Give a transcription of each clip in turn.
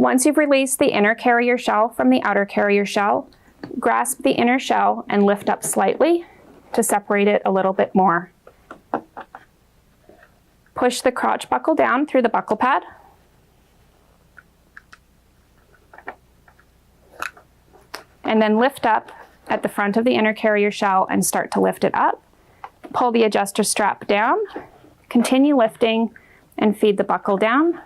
Once you've released the inner carrier shell from the outer carrier shell, grasp the inner shell and lift up slightly to separate it a little bit more. Push the crotch buckle down through the buckle pad. And then lift up at the front of the inner carrier shell and start to lift it up. Pull the adjuster strap down, continue lifting, and feed the buckle down.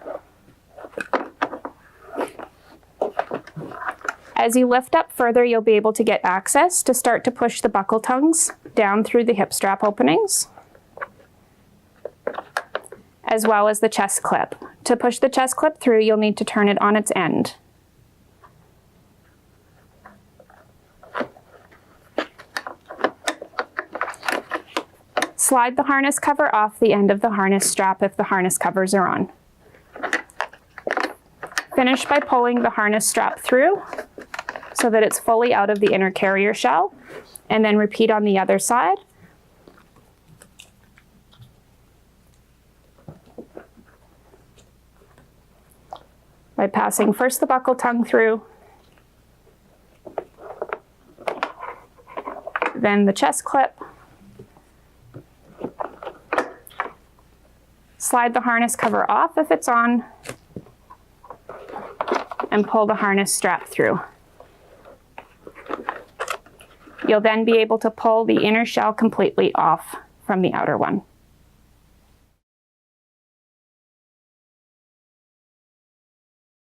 As you lift up further, you'll be able to get access to start to push the buckle tongues down through the hip strap openings, as well as the chest clip. To push the chest clip through, you'll need to turn it on its end. Slide the harness cover off the end of the harness strap if the harness covers are on. Finish by pulling the harness strap through so that it's fully out of the inner carrier shell, and then repeat on the other side. By passing first the buckle tongue through, then the chest clip, slide the harness cover off if it's on, and pull the harness strap through. You'll then be able to pull the inner shell completely off from the outer one.